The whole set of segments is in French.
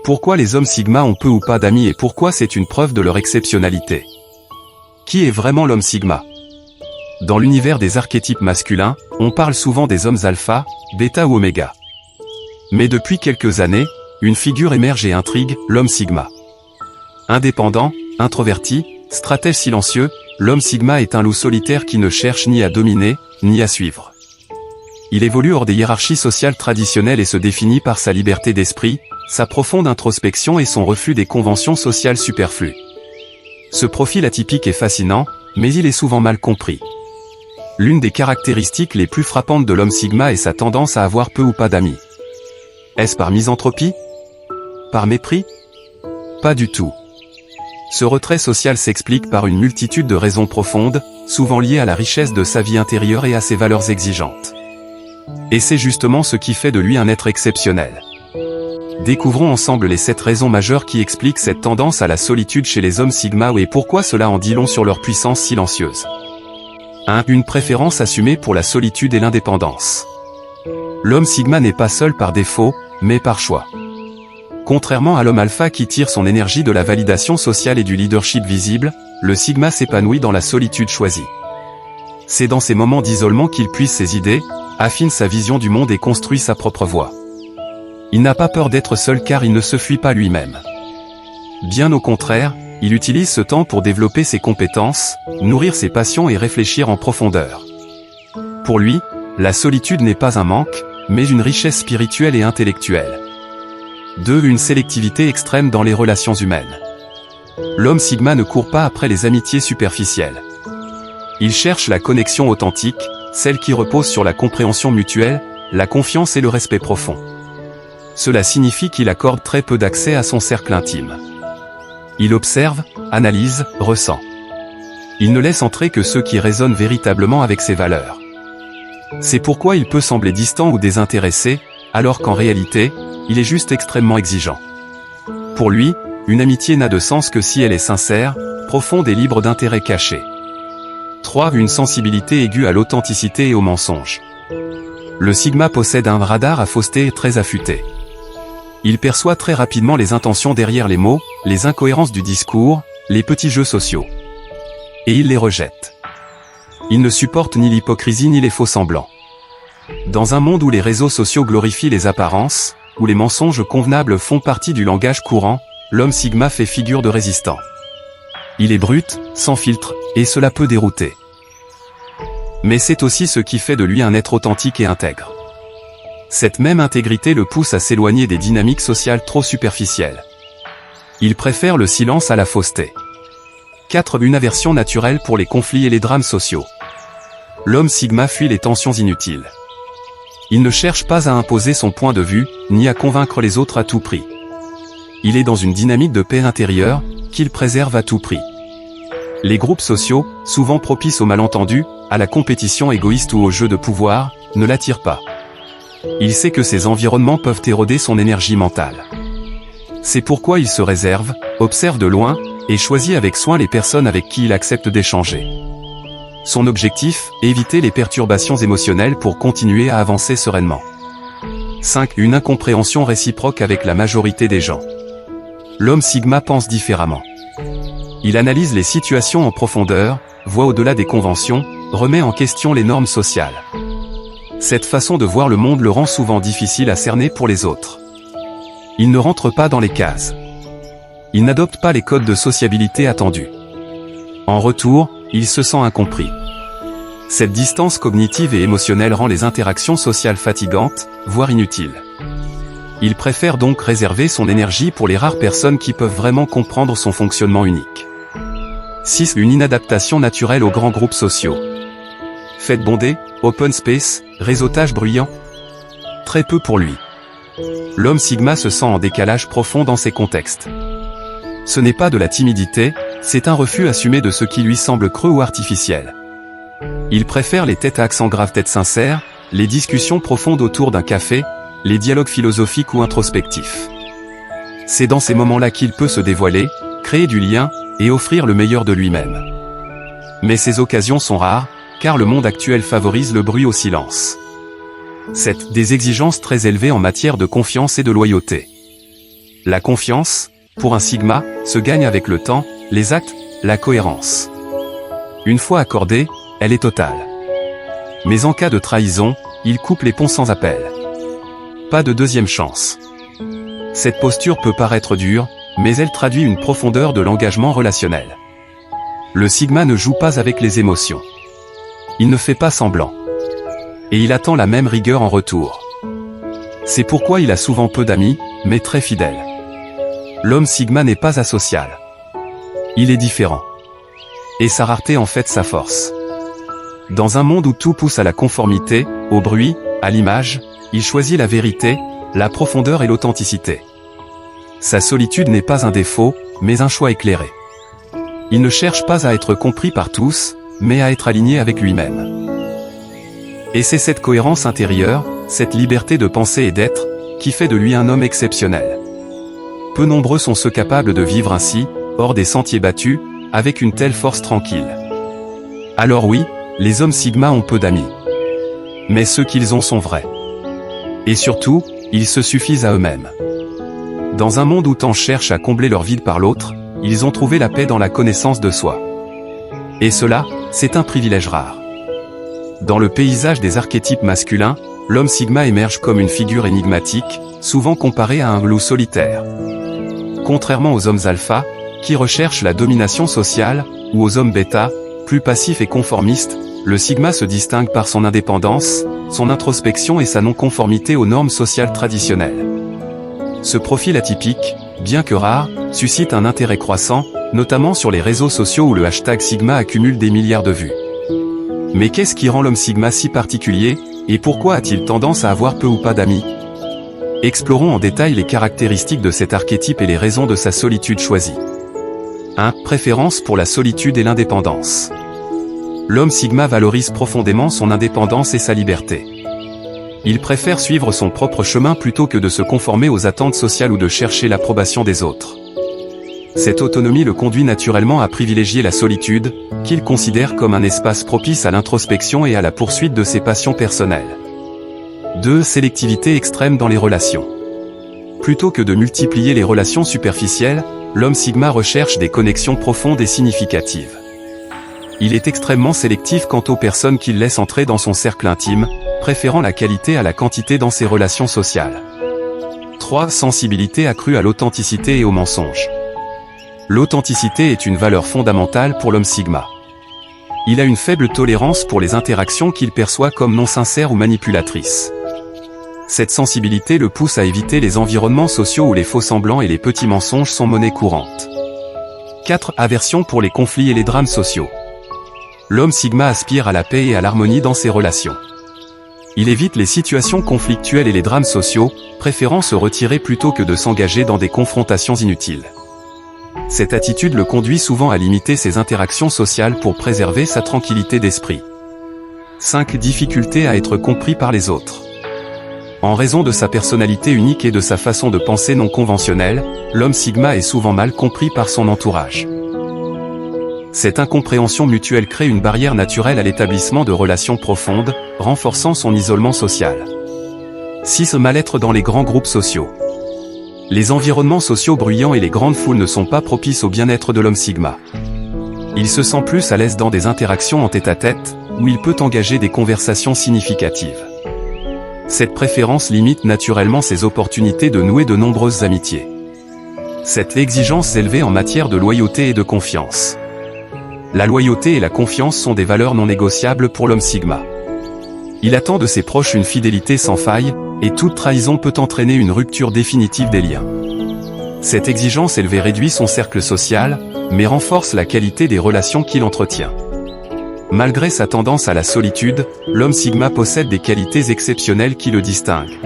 Pourquoi les hommes sigma ont peu ou pas d'amis et pourquoi c'est une preuve de leur exceptionnalité? Qui est vraiment l'homme sigma? Dans l'univers des archétypes masculins, on parle souvent des hommes alpha, bêta ou oméga. Mais depuis quelques années, une figure émerge et intrigue, l'homme sigma. Indépendant, introverti, stratège silencieux, l'homme sigma est un loup solitaire qui ne cherche ni à dominer, ni à suivre. Il évolue hors des hiérarchies sociales traditionnelles et se définit par sa liberté d'esprit, sa profonde introspection et son refus des conventions sociales superflues. Ce profil atypique est fascinant, mais il est souvent mal compris. L'une des caractéristiques les plus frappantes de l'homme sigma est sa tendance à avoir peu ou pas d'amis. Est-ce par misanthropie? Par mépris? Pas du tout. Ce retrait social s'explique par une multitude de raisons profondes, souvent liées à la richesse de sa vie intérieure et à ses valeurs exigeantes. Et c'est justement ce qui fait de lui un être exceptionnel. Découvrons ensemble les 7 raisons majeures qui expliquent cette tendance à la solitude chez les hommes sigma et pourquoi cela en dit long sur leur puissance silencieuse. 1. Une préférence assumée pour la solitude et l'indépendance. L'homme sigma n'est pas seul par défaut, mais par choix. Contrairement à l'homme alpha qui tire son énergie de la validation sociale et du leadership visible, le sigma s'épanouit dans la solitude choisie. C'est dans ces moments d'isolement qu'il puise ses idées, affine sa vision du monde et construit sa propre voie. Il n'a pas peur d'être seul car il ne se fuit pas lui-même. Bien au contraire, il utilise ce temps pour développer ses compétences, nourrir ses passions et réfléchir en profondeur. Pour lui, la solitude n'est pas un manque, mais une richesse spirituelle et intellectuelle. 2. Une sélectivité extrême dans les relations humaines. L'homme sigma ne court pas après les amitiés superficielles. Il cherche la connexion authentique, celle qui repose sur la compréhension mutuelle, la confiance et le respect profond. Cela signifie qu'il accorde très peu d'accès à son cercle intime. Il observe, analyse, ressent. Il ne laisse entrer que ceux qui résonnent véritablement avec ses valeurs. C'est pourquoi il peut sembler distant ou désintéressé, alors qu'en réalité, il est juste extrêmement exigeant. Pour lui, une amitié n'a de sens que si elle est sincère, profonde et libre d'intérêts cachés. 3. Une sensibilité aiguë à l'authenticité et au mensonge. Le sigma possède un radar à fausseté très affûté. Il perçoit très rapidement les intentions derrière les mots, les incohérences du discours, les petits jeux sociaux. Et il les rejette. Il ne supporte ni l'hypocrisie ni les faux-semblants. Dans un monde où les réseaux sociaux glorifient les apparences, où les mensonges convenables font partie du langage courant, l'homme sigma fait figure de résistant. Il est brut, sans filtre, et cela peut dérouter. Mais c'est aussi ce qui fait de lui un être authentique et intègre. Cette même intégrité le pousse à s'éloigner des dynamiques sociales trop superficielles. Il préfère le silence à la fausseté. 4. Une aversion naturelle pour les conflits et les drames sociaux. L'homme sigma fuit les tensions inutiles. Il ne cherche pas à imposer son point de vue, ni à convaincre les autres à tout prix. Il est dans une dynamique de paix intérieure, qu'il préserve à tout prix. Les groupes sociaux, souvent propices aux malentendus, à la compétition égoïste ou au jeu de pouvoir, ne l'attirent pas. Il sait que ces environnements peuvent éroder son énergie mentale. C'est pourquoi il se réserve, observe de loin, et choisit avec soin les personnes avec qui il accepte d'échanger. Son objectif, éviter les perturbations émotionnelles pour continuer à avancer sereinement. 5. Une incompréhension réciproque avec la majorité des gens. L'homme sigma pense différemment. Il analyse les situations en profondeur, voit au-delà des conventions, remet en question les normes sociales. Cette façon de voir le monde le rend souvent difficile à cerner pour les autres. Il ne rentre pas dans les cases. Il n'adopte pas les codes de sociabilité attendus. En retour, il se sent incompris. Cette distance cognitive et émotionnelle rend les interactions sociales fatigantes, voire inutiles. Il préfère donc réserver son énergie pour les rares personnes qui peuvent vraiment comprendre son fonctionnement unique. 6. Une inadaptation naturelle aux grands groupes sociaux. Fête bondée, open space, réseautage bruyant. Très peu pour lui. L'homme sigma se sent en décalage profond dans ces contextes. Ce n'est pas de la timidité, c'est un refus assumé de ce qui lui semble creux ou artificiel. Il préfère les têtes à accent grave, têtes sincères, les discussions profondes autour d'un café, les dialogues philosophiques ou introspectifs. C'est dans ces moments-là qu'il peut se dévoiler, créer du lien, et offrir le meilleur de lui-même. Mais ces occasions sont rares, car le monde actuel favorise le bruit au silence. 7. Des exigences très élevées en matière de confiance et de loyauté. La confiance, pour un sigma, se gagne avec le temps, les actes, la cohérence. Une fois accordée, elle est totale. Mais en cas de trahison, il coupe les ponts sans appel. Pas de deuxième chance. Cette posture peut paraître dure, mais elle traduit une profondeur de l'engagement relationnel. Le sigma ne joue pas avec les émotions. Il ne fait pas semblant. Et il attend la même rigueur en retour. C'est pourquoi il a souvent peu d'amis, mais très fidèles. L'homme sigma n'est pas asocial. Il est différent. Et sa rareté en fait sa force. Dans un monde où tout pousse à la conformité, au bruit, à l'image, il choisit la vérité, la profondeur et l'authenticité. Sa solitude n'est pas un défaut, mais un choix éclairé. Il ne cherche pas à être compris par tous, mais à être aligné avec lui-même. Et c'est cette cohérence intérieure, cette liberté de penser et d'être, qui fait de lui un homme exceptionnel. Peu nombreux sont ceux capables de vivre ainsi, hors des sentiers battus, avec une telle force tranquille. Alors oui, les hommes sigma ont peu d'amis. Mais ceux qu'ils ont sont vrais. Et surtout, ils se suffisent à eux-mêmes. Dans un monde où tant cherchent à combler leur vide par l'autre, ils ont trouvé la paix dans la connaissance de soi. Et cela, c'est un privilège rare. Dans le paysage des archétypes masculins, l'homme sigma émerge comme une figure énigmatique, souvent comparé à un loup solitaire. Contrairement aux hommes alpha, qui recherchent la domination sociale, ou aux hommes bêta, plus passifs et conformistes, le sigma se distingue par son indépendance, son introspection et sa non-conformité aux normes sociales traditionnelles. Ce profil atypique, bien que rare, suscite un intérêt croissant, notamment sur les réseaux sociaux où le hashtag Sigma accumule des milliards de vues. Mais qu'est-ce qui rend l'homme Sigma si particulier, et pourquoi a-t-il tendance à avoir peu ou pas d'amis? Explorons en détail les caractéristiques de cet archétype et les raisons de sa solitude choisie. 1. Préférence pour la solitude et l'indépendance. L'homme Sigma valorise profondément son indépendance et sa liberté. Il préfère suivre son propre chemin plutôt que de se conformer aux attentes sociales ou de chercher l'approbation des autres. Cette autonomie le conduit naturellement à privilégier la solitude, qu'il considère comme un espace propice à l'introspection et à la poursuite de ses passions personnelles. 2. Sélectivité extrême dans les relations. Plutôt que de multiplier les relations superficielles, l'homme Sigma recherche des connexions profondes et significatives. Il est extrêmement sélectif quant aux personnes qu'il laisse entrer dans son cercle intime, préférant la qualité à la quantité dans ses relations sociales. 3. Sensibilité accrue à l'authenticité et au mensonge. L'authenticité est une valeur fondamentale pour l'homme Sigma. Il a une faible tolérance pour les interactions qu'il perçoit comme non sincères ou manipulatrices. Cette sensibilité le pousse à éviter les environnements sociaux où les faux-semblants et les petits mensonges sont monnaie courante. 4. Aversion pour les conflits et les drames sociaux. L'homme Sigma aspire à la paix et à l'harmonie dans ses relations. Il évite les situations conflictuelles et les drames sociaux, préférant se retirer plutôt que de s'engager dans des confrontations inutiles. Cette attitude le conduit souvent à limiter ses interactions sociales pour préserver sa tranquillité d'esprit. 5. Difficulté à être compris par les autres. En raison de sa personnalité unique et de sa façon de penser non conventionnelle, l'homme Sigma est souvent mal compris par son entourage. Cette incompréhension mutuelle crée une barrière naturelle à l'établissement de relations profondes, renforçant son isolement social. 6. Mal-être dans les grands groupes sociaux. Les environnements sociaux bruyants et les grandes foules ne sont pas propices au bien-être de l'homme Sigma. Il se sent plus à l'aise dans des interactions en tête-à-tête, où il peut engager des conversations significatives. Cette préférence limite naturellement ses opportunités de nouer de nombreuses amitiés. Cette exigence élevée en matière de loyauté et de confiance. La loyauté et la confiance sont des valeurs non négociables pour l'homme Sigma. Il attend de ses proches une fidélité sans faille, et toute trahison peut entraîner une rupture définitive des liens. Cette exigence élevée réduit son cercle social, mais renforce la qualité des relations qu'il entretient. Malgré sa tendance à la solitude, l'homme Sigma possède des qualités exceptionnelles qui le distinguent.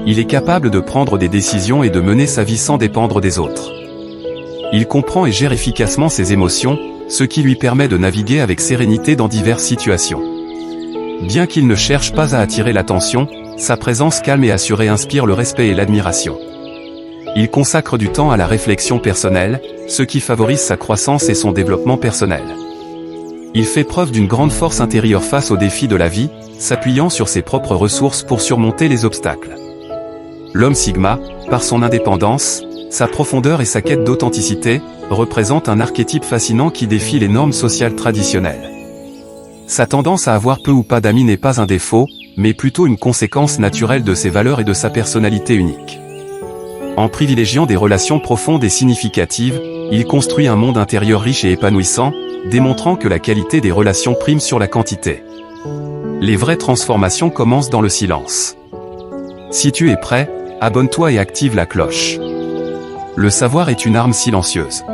Il est capable de prendre des décisions et de mener sa vie sans dépendre des autres. Il comprend et gère efficacement ses émotions, ce qui lui permet de naviguer avec sérénité dans diverses situations. Bien qu'il ne cherche pas à attirer l'attention, sa présence calme et assurée inspire le respect et l'admiration. Il consacre du temps à la réflexion personnelle, ce qui favorise sa croissance et son développement personnel. Il fait preuve d'une grande force intérieure face aux défis de la vie, s'appuyant sur ses propres ressources pour surmonter les obstacles. L'homme Sigma, par son indépendance, Sa profondeur et sa quête d'authenticité représentent un archétype fascinant qui défie les normes sociales traditionnelles. Sa tendance à avoir peu ou pas d'amis n'est pas un défaut, mais plutôt une conséquence naturelle de ses valeurs et de sa personnalité unique. En privilégiant des relations profondes et significatives, il construit un monde intérieur riche et épanouissant, démontrant que la qualité des relations prime sur la quantité. Les vraies transformations commencent dans le silence. Si tu es prêt, abonne-toi et active la cloche. Le savoir est une arme silencieuse.